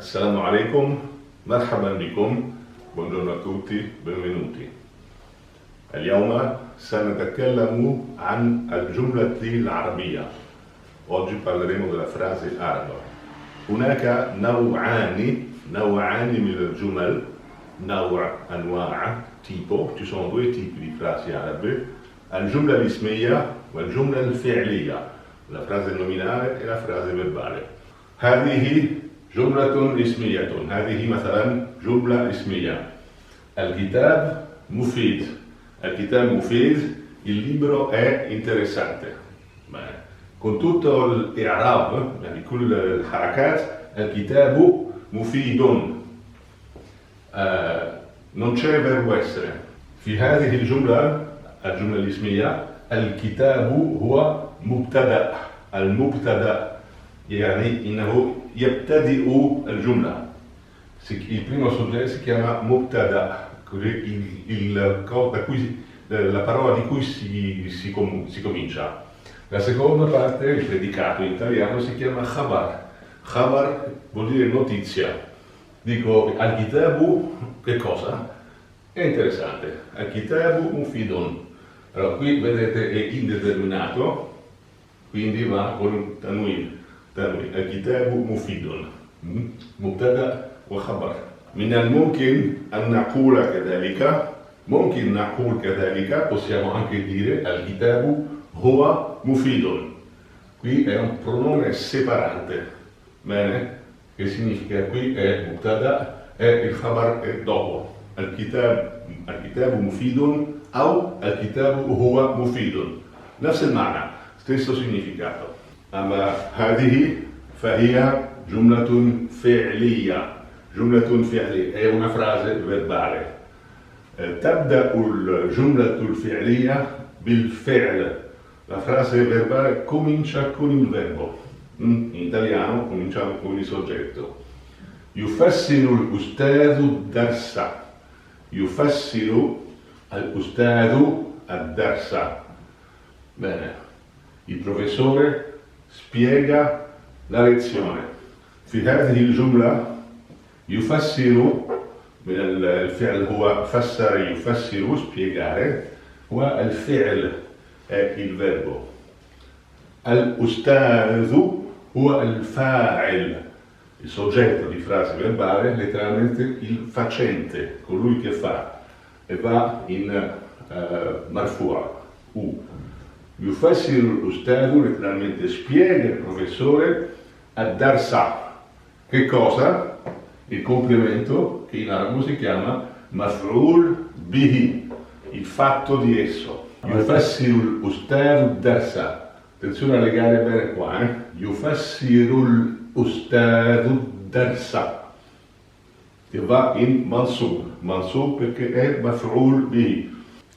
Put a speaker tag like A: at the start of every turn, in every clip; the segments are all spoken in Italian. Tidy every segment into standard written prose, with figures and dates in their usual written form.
A: Assalamu alaikum, marhaban bikum, buongiorno a tutti, benvenuti. اليوم سنتكلم عن الجملة العربية. Oggi parleremo della frase araba. هناك نوعان من الجمل، أنواع tipo, ci sono due tipi di frasi arabe, الجملة الاسمية والجملة الفعلية, la frase nominale e la frase verbale. هذه جملة اسمية، هذه مثلا جملة اسمية. الكتاب مفيد. الكتاب مفيد، il libro è interessante. Con tutto الإعراب يعني كل الحركات الكتاب مفيد. non c'è verbo essere. في هذه الجملة الاسمية الكتاب هو مبتدأ. المبتدأ يعني إنه يبتدئ الجملة. Il primo soggetto si chiama mubtada, la parola di cui si comincia. La seconda parte, il predicato in italiano, si chiama khabar. Khabar vuol dire notizia. Dico, al-kitabu, che cosa? È interessante. Al-kitabu mufidun. Allora, qui vedete è indeterminato, quindi va con tanwin. الكتاب مفيد مبتدأ وخبر. من الممكن أن نقول كذلك، ممكن نقول كذلك, possiamo anche dire الكتاب هو مفيد. Qui è un pronome separante, bene? Che significa qui è مبتدأ e il khabar è dopo. الكتاب مفيد أو الكتاب هو مفيد. نفس المعنى, stesso significato. أما هذه فهي جملة فعلية. جملة فعلية è una frase verbale. تبدأ الجملة الفعلية بالفعل. La frase verbale comincia con il verbo. In italiano cominciamo con il soggetto. يفسر الأستاذ الدرس. يفسر الأستاذ الدرس. Bene. Il professore spiega la lezione. في هذه الجملة يفسر من الفعل هو فسر يفسر spiegare, والفعل è il verbo. الأستاذ هو الفاعل, il soggetto di frase verbale, letteralmente il facente, colui che fa, e va in marfu'a, u. يفسر الأستاذ, letteralmente spiega il professore, ad-darsa. Che cosa? Il complemento che in arabo si chiama maf'ul bihi, il fatto di esso. يفسر الأستاذ الدرس. Attenzione a legare bene qua, يفسر الأستاذ الدرس, che va in mansub perché è maf'ul bihi.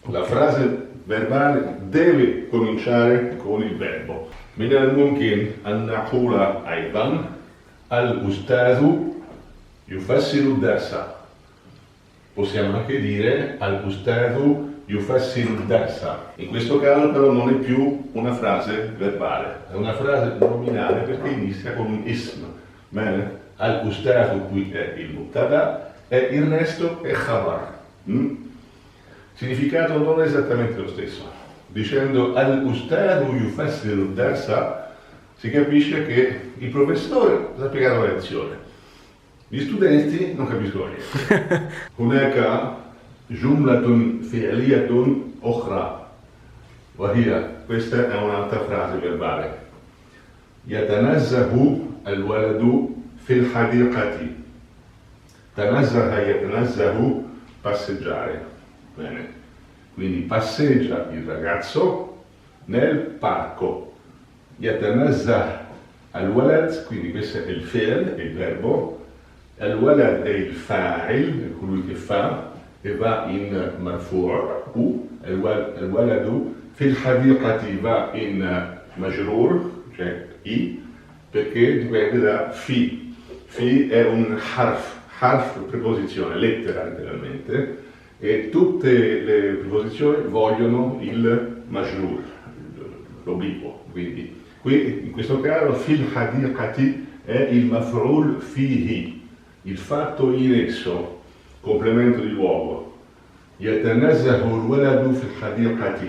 A: La frase verbale deve cominciare con il verbo. من الممكن أن نقول أيضا الأستاذ يفسر الدرس. Possiamo anche dire الأستاذ يفسر الدرس. In questo caso però non è più una frase verbale, è una frase nominale perché inizia con un ism. Bene? الأستاذ qui è il mubtada e il resto è khabar. Significato non è esattamente lo stesso. Dicendo al-ustadu yufassiru darsa si capisce che il professore sta spiegando la lezione, gli studenti non capiscono niente. هناك جملة فعلية أخرى وهي, questa è un'altra frase verbale, يتنزه الولد في الحديقة. تنزه يتنزه, passeggiare. Bene, quindi passeggia il ragazzo nel parco. يتنزه الولد, quindi questo è il fi'l, il verbo. الولد è il fa'il, colui che fa, e va in marfu' u. الولد في الحديقة va in majrur, cioè i, perché dipende da fi. Fi è un harf preposizione, lettera letteralmente, e tutte le preposizioni vogliono il majrur, l'obliquo. Quindi qui in questo caso fil hadiqati è il maf'ul fihi, il fatto in esso, complemento di luogo, يتنزه الولد في الحديقة.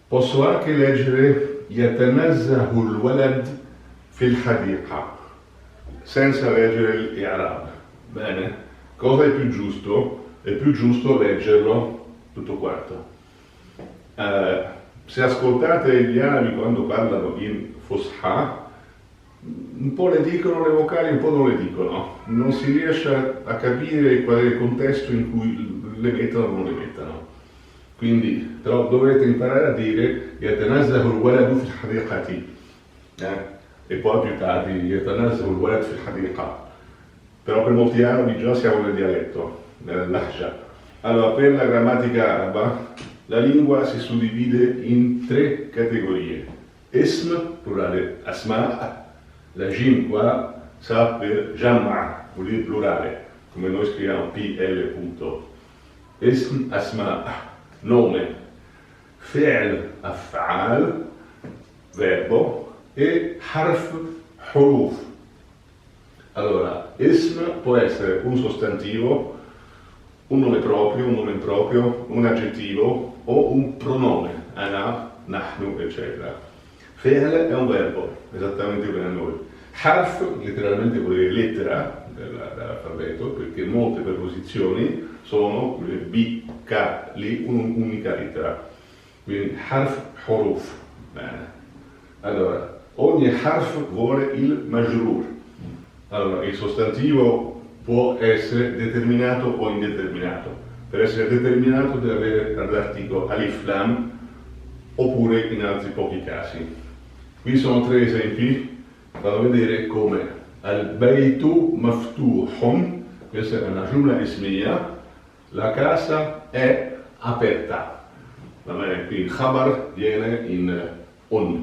A: Posso anche leggere يتنزه الولد في الحديقة senza leggere l'Arab. Bene? Cosa è più giusto? È più giusto leggerlo tutto quanto. Se ascoltate gli arabi quando parlano in Fusha, un po' le dicono le vocali, un po' non le dicono. Non si riesce a capire qual è il contesto in cui le mettono o non le mettono. Quindi dovrete imparare a dire يتنزه الولد في الحديقة. E poi più tardi يتنزه الولد في الحديقة. Però per molti arabi già siamo nel dialetto, nel lahja. Allora, per la grammatica araba, la lingua si suddivide in 3 categorie. Ism, plurale, asma. La jim qua sta per jam'a, vuol dire plurale, come noi scriviamo PL punto. Ism, asma, nome. Fi'l, af'al, verbo. E harf, huruf. Allora, ism può essere un sostantivo, un nome proprio, un nome improprio, un aggettivo o un pronome, ana, nahnu, eccetera. Fi'l è un verbo, esattamente come a noi. Harf, letteralmente vuol dire lettera dell'alfabeto, perché molte preposizioni sono B, K, lì un'unica lettera. Quindi harf, huruf. Bene. Allora, ogni harf vuole il majrur. Allora, il sostantivo può essere determinato o indeterminato. Per essere determinato deve avere l'articolo alif lam, oppure in altri pochi casi. Qui sono 3 esempi, vado a vedere come al-baytu maftuhun, questa è una jumla ismiya, la casa è aperta. Va bene, qui il khabar viene in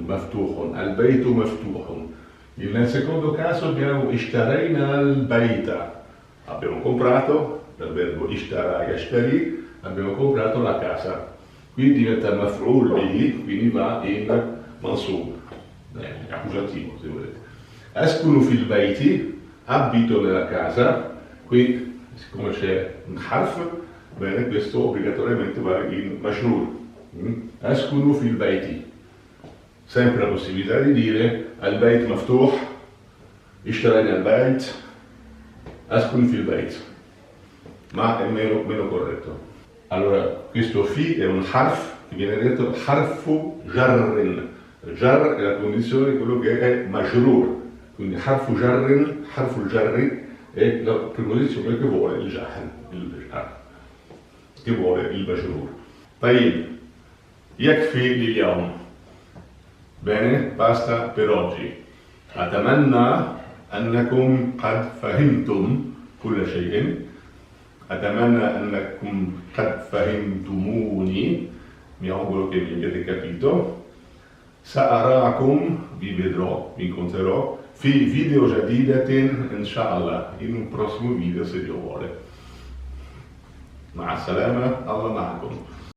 A: maftuhun, al-baytu maftuhun. Nel secondo caso abbiamo ishtarayna al-bayta, abbiamo comprato, dal verbo ishtara yashtari, abbiamo comprato la casa. Qui diventa maf'ul bihi, quindi va in mansub, accusativo se volete. Askunu fil bayti, abito nella casa, qui siccome c'è un harf, bene, questo obbligatoriamente va in mashrur. Askunu fil bayti. Sempre la possibilità di dire al-bayt maftuh, ishtarayna al-bayt, askunu fil bayt, ma è meno corretto. Allora, questo fi è un harf che viene detto harfu jarrin. Jar è la condizione di quello che è majrur. Quindi harfu jarrin, harfu jarri è la preposizione che vuole il jar, che vuole il majrur. Tayyib, yakfi lil-yawm. Bene, basta per oggi. Atamanna annakum qad fahimtum kulla shay'in. أتمنى أنكم قد فهمتموني, mi auguro che mi abbiate capito. سأراكم, vi vedrò, vi incontrerò, في فيديو جديدة إن شاء الله, in un prossimo video se Dio vuole. مع السلامة, الله معكم.